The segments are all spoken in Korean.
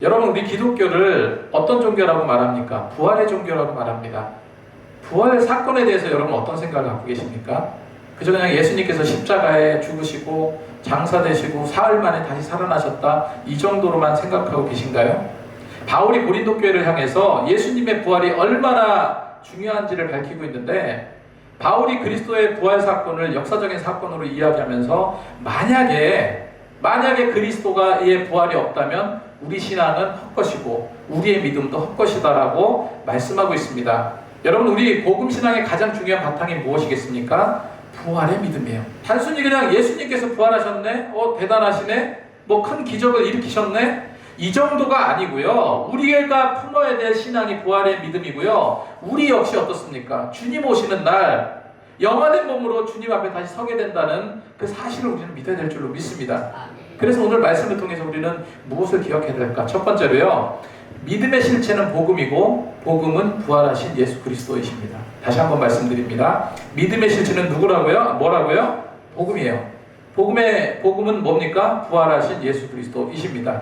여러분, 우리 기독교를 어떤 종교라고 말합니까? 부활의 종교라고 말합니다. 부활의 사건에 대해서 여러분 어떤 생각을 갖고 계십니까? 그저 그냥 예수님께서 십자가에 죽으시고 장사되시고 사흘 만에 다시 살아나셨다, 이 정도로만 생각하고 계신가요? 바울이 고린도 교회를 향해서 예수님의 부활이 얼마나 중요한지를 밝히고 있는데, 바울이 그리스도의 부활 사건을 역사적인 사건으로 이야기하면서 만약에 그리스도가 의 부활이 없다면 우리 신앙은 헛것이고 우리의 믿음도 헛것이다라고 말씀하고 있습니다. 여러분, 우리 복음신앙의 가장 중요한 바탕이 무엇이겠습니까? 부활의 믿음이에요. 단순히 그냥 예수님께서 부활하셨네? 대단하시네? 큰 기적을 일으키셨네? 이 정도가 아니고요. 우리가 품어야 될 신앙이 부활의 믿음이고요. 우리 역시 어떻습니까? 주님 오시는 날 영화된 몸으로 주님 앞에 다시 서게 된다는 그 사실을 우리는 믿어야 될 줄로 믿습니다. 그래서 오늘 말씀을 통해서 우리는 무엇을 기억해야 될까? 첫 번째로요, 믿음의 실체는 복음이고 복음은 부활하신 예수 그리스도이십니다. 다시 한번 말씀드립니다. 믿음의 실체는 누구라고요? 뭐라고요? 복음이에요. 복음은 뭡니까? 부활하신 예수 그리스도이십니다.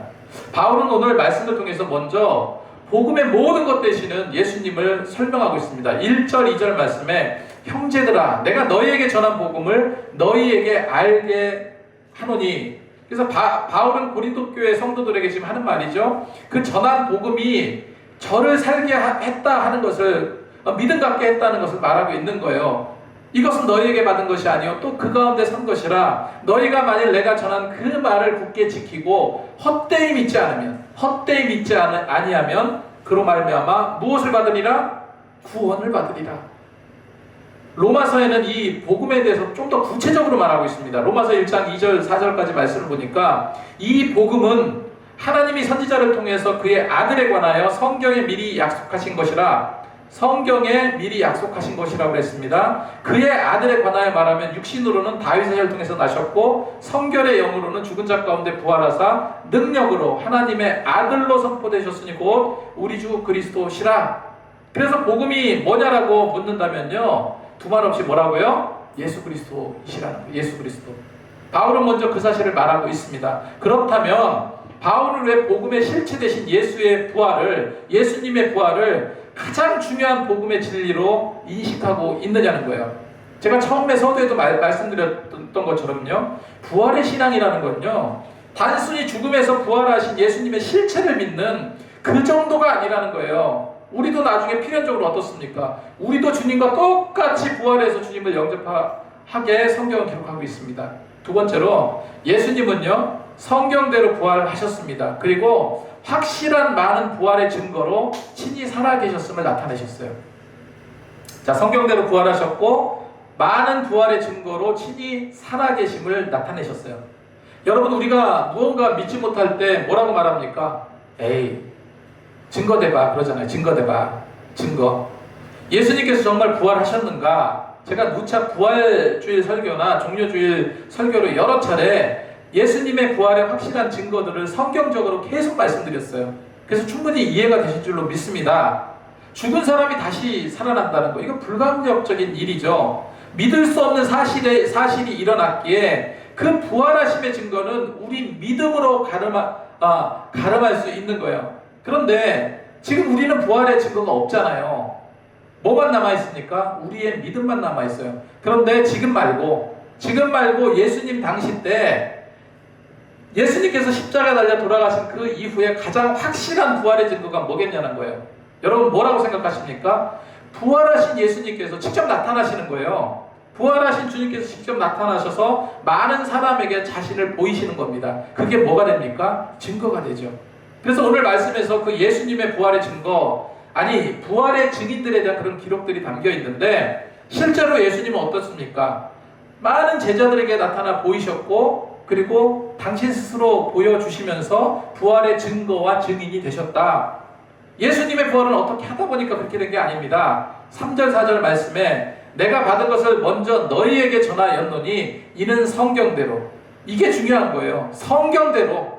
바울은 오늘 말씀을 통해서 먼저 복음의 모든 것 되시는 예수님을 설명하고 있습니다. 1절, 2절 말씀에 형제들아, 내가 너희에게 전한 복음을 너희에게 알게 하노니. 그래서 바울은 고린도 교회 성도들에게 지금 하는 말이죠. 그 전한 복음이 저를 살게 했다 하는 것을, 믿음 갖게 했다는 것을 말하고 있는 거예요. 이것은 너희에게 받은 것이 아니요 또 그 가운데 선 것이라. 너희가 만일 내가 전한 그 말을 굳게 지키고 헛되이 믿지 아니하면 그로 말미암아 무엇을 받으리라? 구원을 받으리라. 로마서에는 이 복음에 대해서 좀 더 구체적으로 말하고 있습니다. 로마서 1장 2절 4절까지 말씀을 보니까 이 복음은 하나님이 선지자를 통해서 그의 아들에 관하여 성경에 미리 약속하신 것이라. 성경에 미리 약속하신 것이라고 그랬습니다. 그의 아들에 관하여 말하면 육신으로는 다윗의 혈을 통해서 나셨고 성결의 영으로는 죽은 자 가운데 부활하사 능력으로 하나님의 아들로 선포되셨으니 곧 우리 주 그리스도시라. 그래서 복음이 뭐냐라고 묻는다면요, 두말 없이 뭐라고요? 예수 그리스도이시라는 거예요. 예수 그리스도. 바울은 먼저 그 사실을 말하고 있습니다. 그렇다면 바울은 왜 복음의 실체 되신 예수님의 부활을 가장 중요한 복음의 진리로 인식하고 있느냐는 거예요. 제가 처음에 서두에도 말씀드렸던 것처럼요, 부활의 신앙이라는 건요, 단순히 죽음에서 부활하신 예수님의 실체를 믿는 그 정도가 아니라는 거예요. 우리도 나중에 필연적으로 어떻습니까? 우리도 주님과 똑같이 부활해서 주님을 영접하게 성경은 기록하고 있습니다. 두 번째로, 예수님은요, 성경대로 부활하셨습니다. 그리고 확실한 많은 부활의 증거로 친히 살아계셨음을 나타내셨어요. 자, 성경대로 부활하셨고 많은 부활의 증거로 친히 살아계심을 나타내셨어요. 여러분, 우리가 무언가 믿지 못할 때 뭐라고 말합니까? 에이, 증거 대봐 그러잖아요. 증거 대봐. 증거. 예수님께서 정말 부활하셨는가? 제가 누차 부활주일 설교나 종료주일 설교로 여러 차례 예수님의 부활의 확실한 증거들을 성경적으로 계속 말씀드렸어요. 그래서 충분히 이해가 되실 줄로 믿습니다. 죽은 사람이 다시 살아난다는 거, 이거 불가항력적인 일이죠. 믿을 수 없는 사실이 일어났기에 그 부활하심의 증거는 우리 믿음으로 가름할 수 있는 거예요. 그런데 지금 우리는 부활의 증거가 없잖아요. 뭐만 남아있습니까? 우리의 믿음만 남아있어요. 그런데 지금 말고 예수님 당시 때 예수님께서 십자가에 달려 돌아가신 그 이후에 가장 확실한 부활의 증거가 뭐겠냐는 거예요. 여러분, 뭐라고 생각하십니까? 부활하신 예수님께서 직접 나타나시는 거예요. 부활하신 주님께서 직접 나타나셔서 많은 사람에게 자신을 보이시는 겁니다. 그게 뭐가 됩니까? 증거가 되죠. 그래서 오늘 말씀에서 그 예수님의 부활의 증거, 부활의 증인들에 대한 그런 기록들이 담겨 있는데, 실제로 예수님은 어떻습니까? 많은 제자들에게 나타나 보이셨고, 그리고 당신 스스로 보여주시면서 부활의 증거와 증인이 되셨다. 예수님의 부활은 어떻게 하다 보니까 그렇게 된 게 아닙니다. 3절 4절 말씀에 내가 받은 것을 먼저 너희에게 전하였노니 이는 성경대로. 이게 중요한 거예요. 성경대로.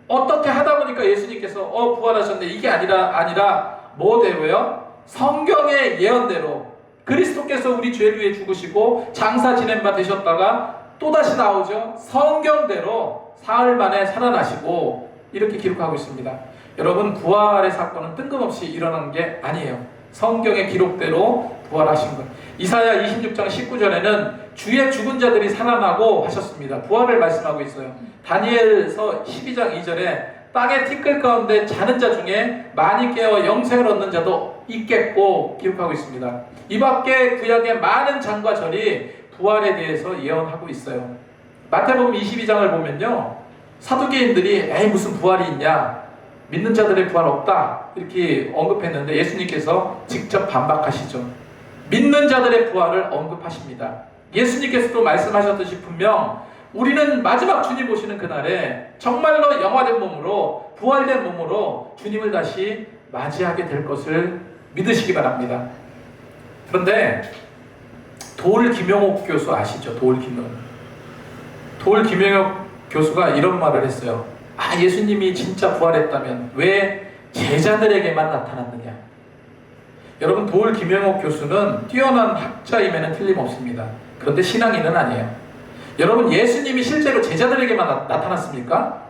어떻게 하다 보니까 예수님께서 부활하셨네, 이게 아니라 뭐대로요? 성경의 예언대로 그리스도께서 우리 죄를 위해 죽으시고 장사 지낸 바 되셨다가 또다시 나오죠. 성경대로 사흘 만에 살아나시고 이렇게 기록하고 있습니다. 여러분, 부활의 사건은 뜬금없이 일어난 게 아니에요. 성경의 기록대로 부활하신 거예요. 이사야 26장 19절에는 주의 죽은 자들이 살아나고 하셨습니다. 부활을 말씀하고 있어요. 다니엘서 12장 2절에 땅의 티끌 가운데 자는 자 중에 많이 깨어 영생을 얻는 자도 있겠고 기록하고 있습니다. 이 밖에 구약의 많은 장과 절이 부활에 대해서 예언하고 있어요. 마태복음 22장을 보면요, 사두개인들이 에이 무슨 부활이 있냐, 믿는 자들의 부활 없다 이렇게 언급했는데 예수님께서 직접 반박하시죠. 믿는 자들의 부활을 언급하십니다. 예수님께서도 말씀하셨듯이 분명 우리는 마지막 주님 오시는 그날에 정말로 영화된 몸으로, 부활된 몸으로 주님을 다시 맞이하게 될 것을 믿으시기 바랍니다. 그런데 도울 김영옥 교수 아시죠? 도울 김영옥 교수가 이런 말을 했어요. 예수님이 진짜 부활했다면 왜 제자들에게만 나타났느냐? 여러분, 도울 김영옥 교수는 뛰어난 학자임에는 틀림없습니다. 그런데 신앙인은 아니에요. 여러분, 예수님이 실제로 제자들에게만 나타났습니까?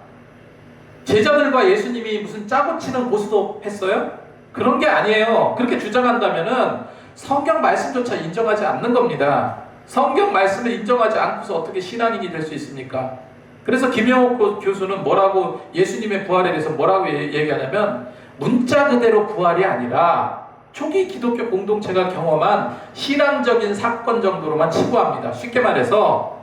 제자들과 예수님이 무슨 짜고 치는 고스톱 했어요? 그런 게 아니에요. 그렇게 주장한다면은 성경 말씀조차 인정하지 않는 겁니다. 성경 말씀을 인정하지 않고서 어떻게 신앙인이 될 수 있습니까? 그래서 김영옥 교수는 뭐라고, 예수님의 부활에 대해서 뭐라고 얘기하냐면, 문자 그대로 부활이 아니라 초기 기독교 공동체가 경험한 신앙적인 사건 정도로만 치부합니다. 쉽게 말해서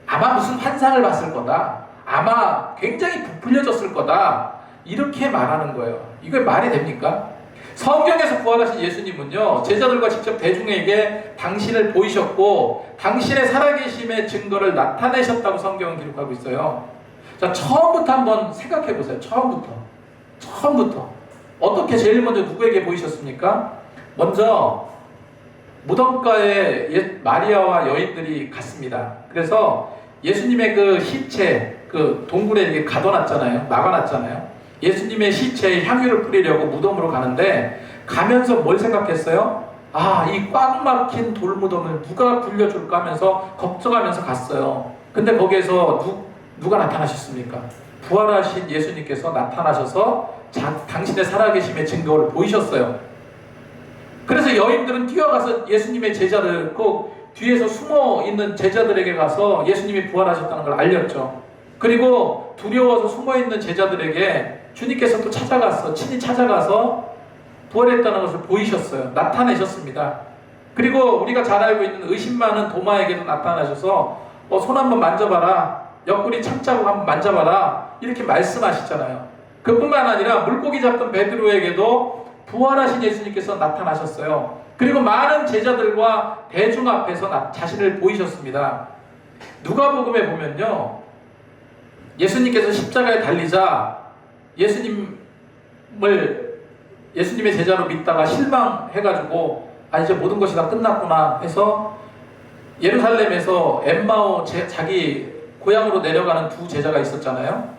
아마 무슨 환상을 봤을 거다, 아마 굉장히 부풀려졌을 거다, 이렇게 말하는 거예요. 이게 말이 됩니까? 성경에서 부활하신 예수님은요, 제자들과 직접 대중에게 당신을 보이셨고 당신의 살아계심의 증거를 나타내셨다고 성경은 기록하고 있어요. 자, 처음부터 한번 생각해 보세요. 처음부터 어떻게 제일 먼저 누구에게 보이셨습니까? 먼저 무덤가에 마리아와 여인들이 갔습니다. 그래서 예수님의 그 시체, 그 동굴에 이렇게 가둬놨잖아요. 막아놨잖아요. 예수님의 시체에 향유를 뿌리려고 무덤으로 가는데, 가면서 뭘 생각했어요? 이 꽉 막힌 돌무덤을 누가 굴려줄까 하면서 걱정하면서 갔어요. 근데 거기에서 누가 나타나셨습니까? 부활하신 예수님께서 나타나셔서 당신의 살아계심의 증거를 보이셨어요. 그래서 여인들은 뛰어가서 예수님의 제자들, 그 뒤에서 숨어있는 제자들에게 가서 예수님이 부활하셨다는 걸 알렸죠. 그리고 두려워서 숨어있는 제자들에게 주님께서 또 친히 찾아가서 부활했다는 것을 보이셨어요. 나타내셨습니다. 그리고 우리가 잘 알고 있는 의심 많은 도마에게도 나타나셔서 손 한번 만져봐라, 옆구리 창자국 한번 만져봐라, 이렇게 말씀하시잖아요. 그뿐만 아니라 물고기 잡던 베드로에게도 부활하신 예수님께서 나타나셨어요. 그리고 많은 제자들과 대중 앞에서 자신을 보이셨습니다. 누가복음에 보면요, 예수님께서 십자가에 달리자 예수님의 제자로 믿다가 실망해가지고 이제 모든 것이 다 끝났구나 해서 예루살렘에서 엠마오 자기 고향으로 내려가는 두 제자가 있었잖아요.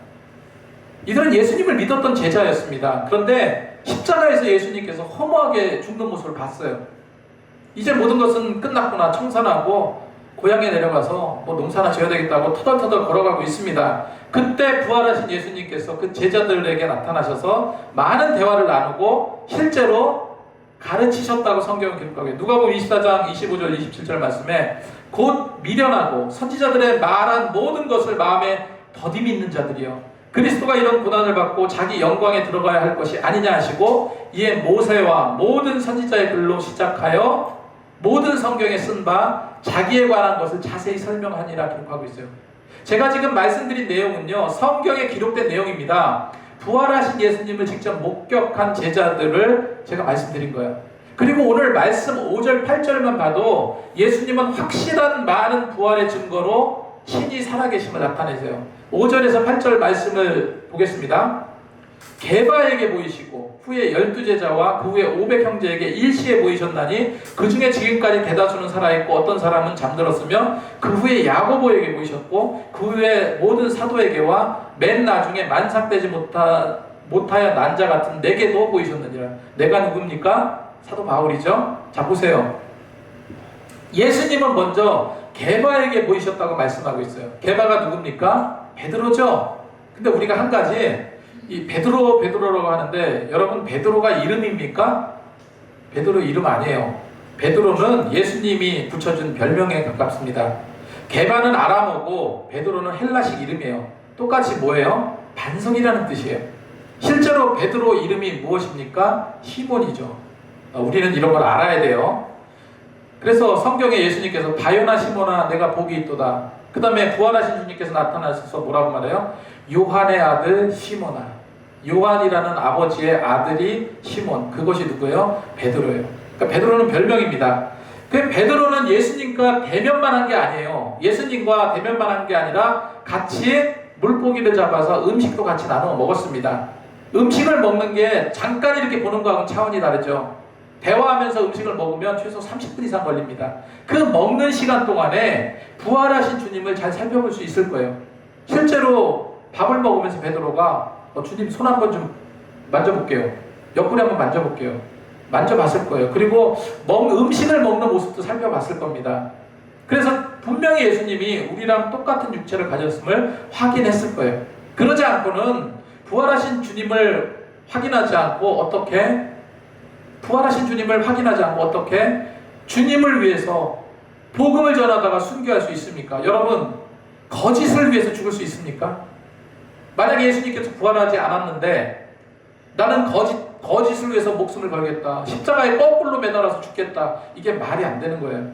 이들은 예수님을 믿었던 제자였습니다. 그런데 십자가에서 예수님께서 허무하게 죽는 모습을 봤어요. 이제 모든 것은 끝났구나, 청산하고 고향에 내려가서 농사나 지어야 되겠다고 터덜터덜 걸어가고 있습니다. 그때 부활하신 예수님께서 그 제자들에게 나타나셔서 많은 대화를 나누고 실제로 가르치셨다고 성경은 기록하고 있어요. 누가복음 24장 25절 27절 말씀에 곧 미련하고 선지자들의 말한 모든 것을 마음에 더디 믿는 자들이요, 그리스도가 이런 고난을 받고 자기 영광에 들어가야 할 것이 아니냐 하시고 이에 모세와 모든 선지자의 글로 시작하여 모든 성경에 쓴 바 자기에 관한 것을 자세히 설명하니라 기록하고 있어요. 제가 지금 말씀드린 내용은요, 성경에 기록된 내용입니다. 부활하신 예수님을 직접 목격한 제자들을 제가 말씀드린 거예요. 그리고 오늘 말씀 5절 8절만 봐도 예수님은 확실한 많은 부활의 증거로 신이 살아계심을 나타내세요. 5절에서 8절 말씀을 보겠습니다. 게바에게 보이시고 후에 12제자와 그 후에 500형제에게 일시에 보이셨나니 그 중에 지금까지 대다수는 살아있고 어떤 사람은 잠들었으며 그 후에 야고보에게 보이셨고 그 후에 모든 사도에게와 맨 나중에 만삭되지 못하여 난 자 같은 내게도 보이셨느니라. 내가 누굽니까? 사도 바울이죠. 자, 보세요. 예수님은 먼저 게바에게 보이셨다고 말씀하고 있어요. 게바가 누굽니까? 베드로죠. 근데 우리가 한 가지, 이 베드로라고 하는데 여러분 베드로가 이름입니까? 베드로 이름 아니에요. 베드로는 예수님이 붙여준 별명에 가깝습니다. 게바는 아람어고 베드로는 헬라식 이름이에요. 똑같이 뭐예요? 반석이라는 뜻이에요. 실제로 베드로 이름이 무엇입니까? 시몬이죠. 우리는 이런 걸 알아야 돼요. 그래서 성경에 예수님께서 바요나 시몬아 내가 복이 있도다. 그 다음에 부활하신 주님께서 나타나셔서 뭐라고 말해요? 요한의 아들 시몬아. 요한이라는 아버지의 아들이 시몬. 그것이 누구예요? 베드로예요. 그러니까 베드로는 별명입니다. 그 베드로는 예수님과 대면만 한 게 아니에요. 예수님과 대면만 한 게 아니라 같이 물고기를 잡아서 음식도 같이 나눠 먹었습니다. 음식을 먹는 게 잠깐 이렇게 보는 거하고는 차원이 다르죠. 대화하면서 음식을 먹으면 최소 30분 이상 걸립니다. 그 먹는 시간 동안에 부활하신 주님을 잘 살펴볼 수 있을 거예요. 실제로 밥을 먹으면서 베드로가 주님 손 한번 좀 만져볼게요. 옆구리 한번 만져볼게요. 만져봤을 거예요. 그리고 음식을 먹는 모습도 살펴봤을 겁니다. 그래서 분명히 예수님이 우리랑 똑같은 육체를 가졌음을 확인했을 거예요. 그러지 않고는 부활하신 주님을 확인하지 않고 어떻게 주님을 위해서 복음을 전하다가 순교할 수 있습니까? 여러분, 거짓을 위해서 죽을 수 있습니까? 만약에 예수님께서 부활하지 않았는데 나는 거짓을 위해서 목숨을 걸겠다. 십자가에 거꾸로 매달아서 죽겠다. 이게 말이 안 되는 거예요.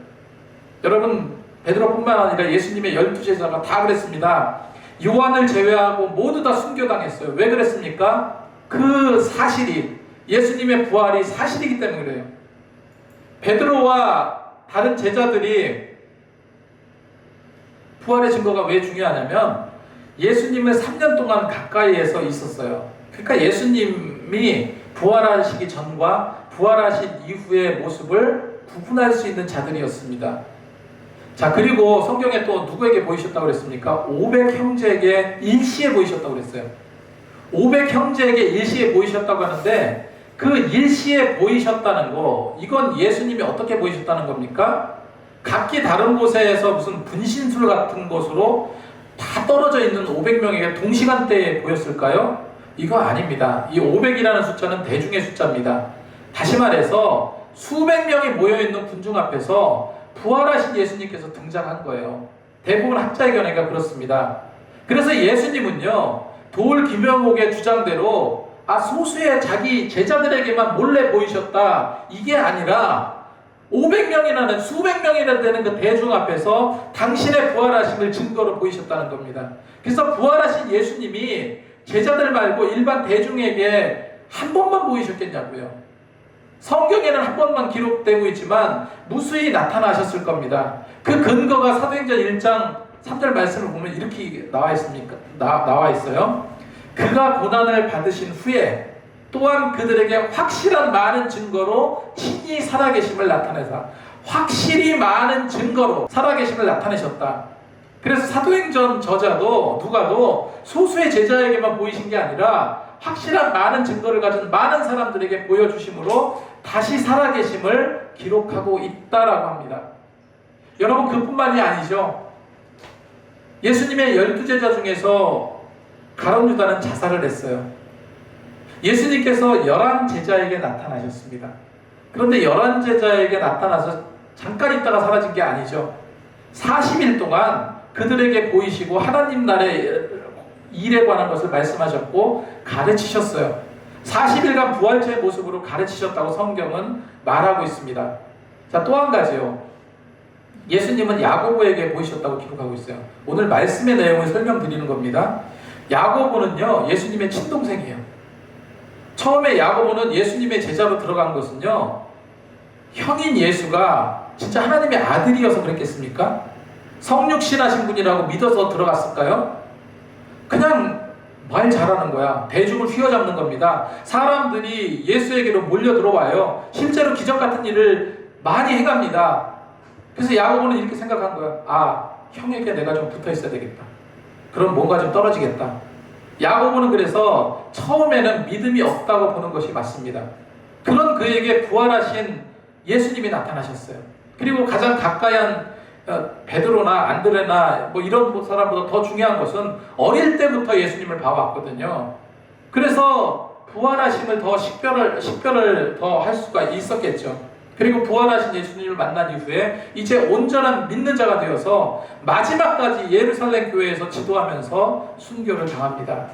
여러분, 베드로뿐만 아니라 예수님의 12제자가 다 그랬습니다. 요한을 제외하고 모두 다 순교당했어요. 왜 그랬습니까? 그 사실이 예수님의 부활이 사실이기 때문에 그래요. 베드로와 다른 제자들이 부활의 증거가 왜 중요하냐면 예수님은 3년 동안 가까이에서 있었어요. 그러니까 예수님이 부활하시기 전과 부활하신 이후의 모습을 구분할 수 있는 자들이었습니다. 자, 그리고 성경에 또 누구에게 보이셨다고 그랬습니까? 500 형제에게 일시에 보이셨다고 그랬어요. 500 형제에게 일시에 보이셨다고 하는데 그 일시에 보이셨다는 거, 이건 예수님이 어떻게 보이셨다는 겁니까? 각기 다른 곳에서 무슨 분신술 같은 곳으로 다 떨어져 있는 500명에게 동시간대에 보였을까요? 이거 아닙니다. 이 500이라는 숫자는 대중의 숫자입니다. 다시 말해서 수백 명이 모여있는 군중 앞에서 부활하신 예수님께서 등장한 거예요. 대부분 학자의 견해가 그렇습니다. 그래서 예수님은요, 도울 김영옥의 주장대로 소수의 자기 제자들에게만 몰래 보이셨다, 이게 아니라 500명이라는 수백 명이나 되는 그 대중 앞에서 당신의 부활하심을 증거로 보이셨다는 겁니다. 그래서 부활하신 예수님이 제자들 말고 일반 대중에게 한 번만 보이셨겠냐고요. 성경에는 한 번만 기록되고 있지만 무수히 나타나셨을 겁니다. 그 근거가 사도행전 1장 3절 말씀을 보면 이렇게 나와 있어요. 그가 고난을 받으신 후에 또한 그들에게 확실한 많은 증거로 친히 살아계심을 나타내사, 확실히 많은 증거로 살아계심을 나타내셨다. 그래서 사도행전 저자도 누가도 소수의 제자에게만 보이신 게 아니라 확실한 많은 증거를 가진 많은 사람들에게 보여주심으로 다시 살아계심을 기록하고 있다라고 합니다. 여러분, 그뿐만이 아니죠. 예수님의 12제자 중에서 가룟 유다는 자살을 했어요. 예수님께서 11제자에게 나타나셨습니다. 그런데 11제자에게 나타나서 잠깐 있다가 사라진 게 아니죠. 40일 동안 그들에게 보이시고 하나님 나라의 일에 관한 것을 말씀하셨고 가르치셨어요. 40일간 부활체의 모습으로 가르치셨다고 성경은 말하고 있습니다. 자, 또 한 가지요. 예수님은 야고보에게 보이셨다고 기록하고 있어요. 오늘 말씀의 내용을 설명드리는 겁니다. 야고보는요, 예수님의 친동생이에요. 처음에 야고보는 예수님의 제자로 들어간 것은요, 형인 예수가 진짜 하나님의 아들이어서 그랬겠습니까? 성육신하신 분이라고 믿어서 들어갔을까요? 그냥 말 잘하는 거야. 대중을 휘어잡는 겁니다. 사람들이 예수에게로 몰려 들어와요. 실제로 기적 같은 일을 많이 행합니다. 그래서 야고보는 이렇게 생각한 거야. 형에게 내가 좀 붙어 있어야 되겠다. 그럼 뭔가 좀 떨어지겠다. 야고보는 그래서 처음에는 믿음이 없다고 보는 것이 맞습니다. 그런 그에게 부활하신 예수님이 나타나셨어요. 그리고 가장 가까이한 베드로나 안드레나 이런 사람보다 더 중요한 것은 어릴 때부터 예수님을 봐왔거든요. 그래서 부활하심을 더 식별을 더 할 수가 있었겠죠. 그리고 부활하신 예수님을 만난 이후에 이제 온전한 믿는 자가 되어서 마지막까지 예루살렘 교회에서 지도하면서 순교를 당합니다.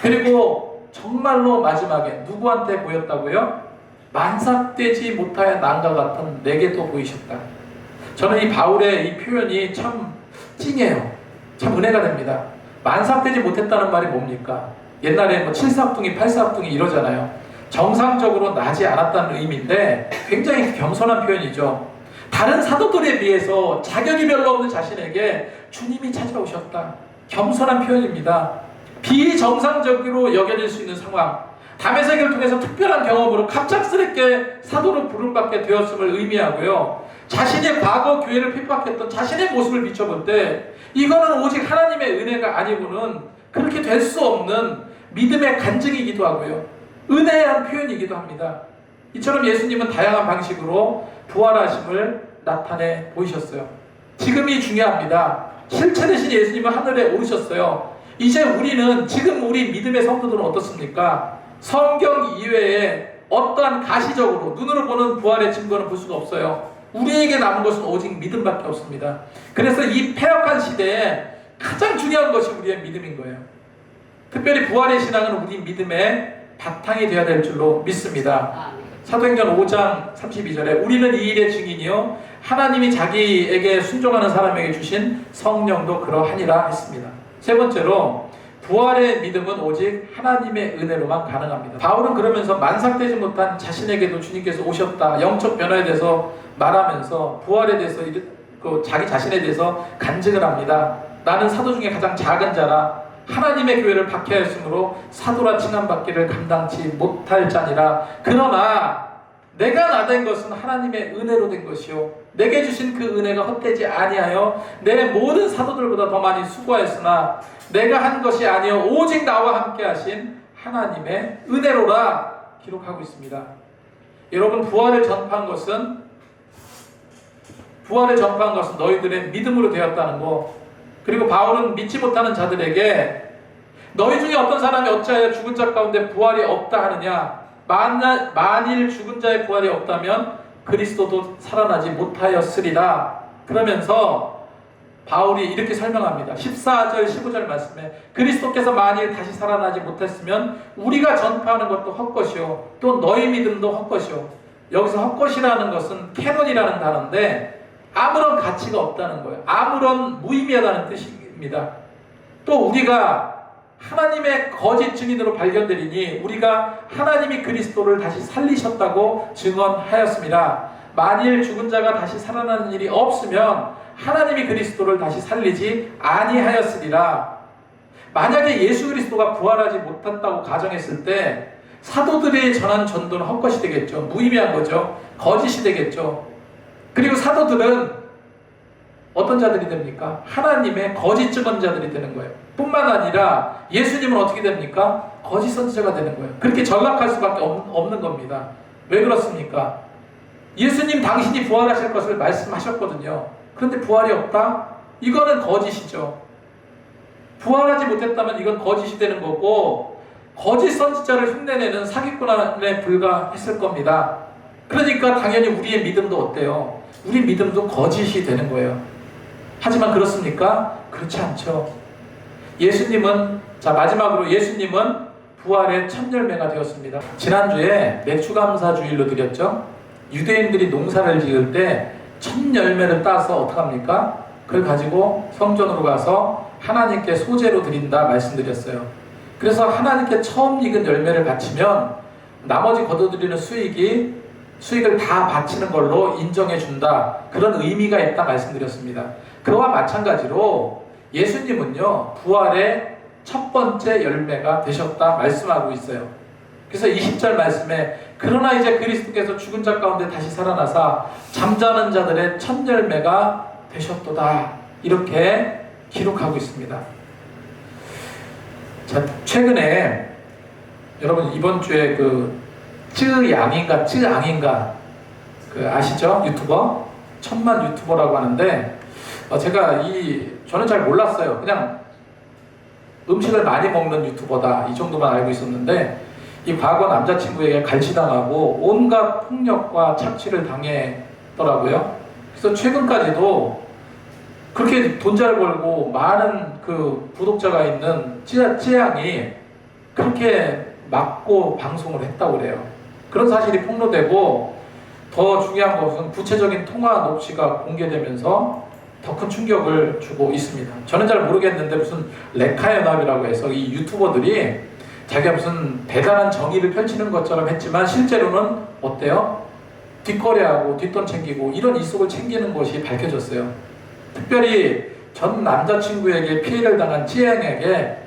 그리고 정말로 마지막에 누구한테 보였다고요? 만삭되지 못하여 난과 같은 내게도 보이셨다. 저는 이 바울의 이 표현이 참 찡해요. 참 은혜가 됩니다. 만삭되지 못했다는 말이 뭡니까? 옛날에 뭐 7사합둥이 8사합둥이 이러잖아요. 정상적으로 나지 않았다는 의미인데 굉장히 겸손한 표현이죠. 다른 사도들에 비해서 자격이 별로 없는 자신에게 주님이 찾아오셨다. 겸손한 표현입니다. 비정상적으로 여겨질 수 있는 상황, 담에색을 통해서 특별한 경험으로 갑작스럽게 사도로 부름받게 되었음을 의미하고요. 자신의 과거 교회를 핍박했던 자신의 모습을 비춰볼 때 이거는 오직 하나님의 은혜가 아니고는 그렇게 될 수 없는 믿음의 간증이기도 하고요. 은혜한 표현이기도 합니다. 이처럼 예수님은 다양한 방식으로 부활하심을 나타내 보이셨어요. 지금이 중요합니다. 실체 되신 예수님은 하늘에 오르셨어요. 이제 우리는 지금 우리 믿음의 성도들은 어떻습니까? 성경 이외에 어떠한 가시적으로 눈으로 보는 부활의 증거는 볼 수가 없어요. 우리에게 남은 것은 오직 믿음밖에 없습니다. 그래서 이 패역한 시대에 가장 중요한 것이 우리의 믿음인 거예요. 특별히 부활의 신앙은 우리 믿음의 바탕이 되어야 될 줄로 믿습니다. 사도행전 5장 32절에 우리는 이 일의 증인이요 하나님이 자기에게 순종하는 사람에게 주신 성령도 그러하니라 했습니다. 세 번째로 부활의 믿음은 오직 하나님의 은혜로만 가능합니다. 바울은 그러면서 만삭되지 못한 자신에게도 주님께서 오셨다, 영적 변화에 대해서 말하면서 부활에 대해서 자기 자신에 대해서 간증을 합니다. 나는 사도 중에 가장 작은 자라 하나님의 교회를 박해하였으므로 사도라 칭함받기를 감당치 못할 자니라. 그러나 내가 나된 것은 하나님의 은혜로 된 것이요 내게 주신 그 은혜가 헛되지 아니하여 내 모든 사도들보다 더 많이 수고하였으나 내가 한 것이 아니요 오직 나와 함께 하신 하나님의 은혜로라 기록하고 있습니다. 여러분, 부활을 전파한 것은 너희들의 믿음으로 되었다는 거. 그리고 바울은 믿지 못하는 자들에게 너희 중에 어떤 사람이 어찌하여 죽은 자 가운데 부활이 없다 하느냐. 만일 죽은 자의 부활이 없다면 그리스도도 살아나지 못하였으리라. 그러면서 바울이 이렇게 설명합니다. 14절 15절 말씀에 그리스도께서 만일 다시 살아나지 못했으면 우리가 전파하는 것도 헛것이요 또 너희 믿음도 헛것이요. 여기서 헛것이라는 것은 캐논이라는 단어인데 아무런 가치가 없다는 거예요. 아무런 무의미하다는 뜻입니다. 또 우리가 하나님의 거짓 증인으로 발견되리니 우리가 하나님이 그리스도를 다시 살리셨다고 증언하였습니다. 만일 죽은 자가 다시 살아나는 일이 없으면 하나님이 그리스도를 다시 살리지 아니하였으리라. 만약에 예수 그리스도가 부활하지 못했다고 가정했을 때 사도들이 전한 전도는 헛것이 되겠죠. 무의미한 거죠. 거짓이 되겠죠. 그리고 사도들은 어떤 자들이 됩니까? 하나님의 거짓 증언자들이 되는 거예요. 뿐만 아니라 예수님은 어떻게 됩니까? 거짓 선지자가 되는 거예요. 그렇게 전락할 수밖에 없는 겁니다. 왜 그렇습니까? 예수님 당신이 부활하실 것을 말씀하셨거든요. 그런데 부활이 없다? 이거는 거짓이죠. 부활하지 못했다면 이건 거짓이 되는 거고 거짓 선지자를 흉내내는 사기꾼에 불과했을 겁니다. 그러니까 당연히 우리의 믿음도 어때요? 우리 믿음도 거짓이 되는 거예요. 하지만 그렇습니까? 그렇지 않죠. 마지막으로 예수님은 부활의 첫 열매가 되었습니다. 지난주에 맥주감사주일로 드렸죠. 유대인들이 농사를 지을 때 첫 열매를 따서 어떡합니까? 그걸 가지고 성전으로 가서 하나님께 소제로 드린다 말씀드렸어요. 그래서 하나님께 처음 익은 열매를 바치면 나머지 거둬들이는 수익을 다 바치는 걸로 인정해 준다. 그런 의미가 있다 말씀드렸습니다. 그와 마찬가지로 예수님은요 부활의 첫 번째 열매가 되셨다 말씀하고 있어요. 그래서 20절 말씀에 그러나 이제 그리스도께서 죽은 자 가운데 다시 살아나사 잠자는 자들의 첫 열매가 되셨도다 이렇게 기록하고 있습니다. 자, 최근에 여러분 이번 주에 쯔양인가 아시죠? 유튜버? 천만 유튜버라고 하는데 저는 잘 몰랐어요. 그냥 음식을 많이 먹는 유튜버다 이 정도만 알고 있었는데 이 과거 남자친구에게 갈취당하고 온갖 폭력과 착취를 당했더라고요. 그래서 최근까지도 그렇게 돈 잘 벌고 많은 그 구독자가 있는 찌양이 그렇게 맞고 방송을 했다고 그래요. 그런 사실이 폭로되고 더 중요한 것은 구체적인 통화 녹취가 공개되면서 더 큰 충격을 주고 있습니다. 저는 잘 모르겠는데 무슨 레카연합이라고 해서 이 유튜버들이 자기가 무슨 대단한 정의를 펼치는 것처럼 했지만 실제로는 어때요? 뒷거래하고 뒷돈 챙기고 이런 이속을 챙기는 것이 밝혀졌어요. 특별히 전 남자친구에게 피해를 당한 찌양에게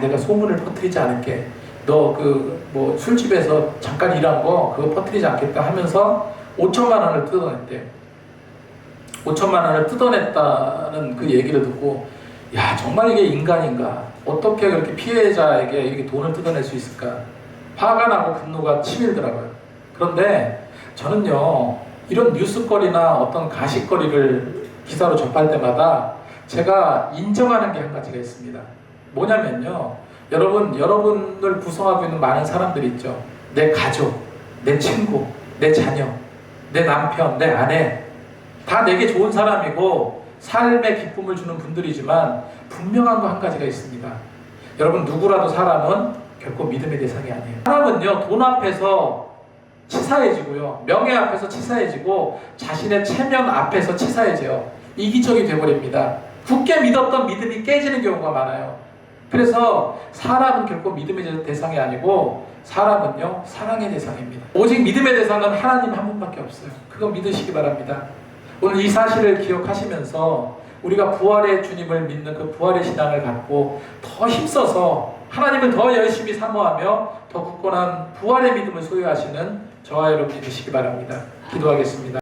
내가 소문을 퍼뜨리지 않을게. 너 그 뭐 술집에서 잠깐 일한 거 그거 퍼뜨리지 않겠다 하면서 5천만 원을 뜯어냈대요. 5천만 원을 뜯어냈다는 그 얘기를 듣고 야 정말 이게 인간인가? 어떻게 그렇게 피해자에게 이렇게 돈을 뜯어낼 수 있을까? 화가 나고 분노가 치밀더라고요. 그런데 저는요 이런 뉴스거리나 어떤 가십거리를 기사로 접할 때마다 제가 인정하는 게 한 가지가 있습니다. 뭐냐면요 여러분을 구성하고 있는 많은 사람들이 있죠. 내 가족, 내 친구, 내 자녀, 내 남편, 내 아내 다 내게 좋은 사람이고 삶의 기쁨을 주는 분들이지만 분명한 거 한 가지가 있습니다. 여러분 누구라도 사람은 결코 믿음의 대상이 아니에요. 사람은요 돈 앞에서 치사해지고요 명예 앞에서 치사해지고 자신의 체면 앞에서 치사해져요. 이기적이 되어버립니다. 굳게 믿었던 믿음이 깨지는 경우가 많아요. 그래서 사람은 결코 믿음의 대상이 아니고 사람은요 사랑의 대상입니다. 오직 믿음의 대상은 하나님 한 분밖에 없어요. 그거 믿으시기 바랍니다. 오늘 이 사실을 기억하시면서 우리가 부활의 주님을 믿는 그 부활의 신앙을 갖고 더 힘써서 하나님을 더 열심히 사모하며 더 굳건한 부활의 믿음을 소유하시는 저와 여러분이 되시기 바랍니다. 기도하겠습니다.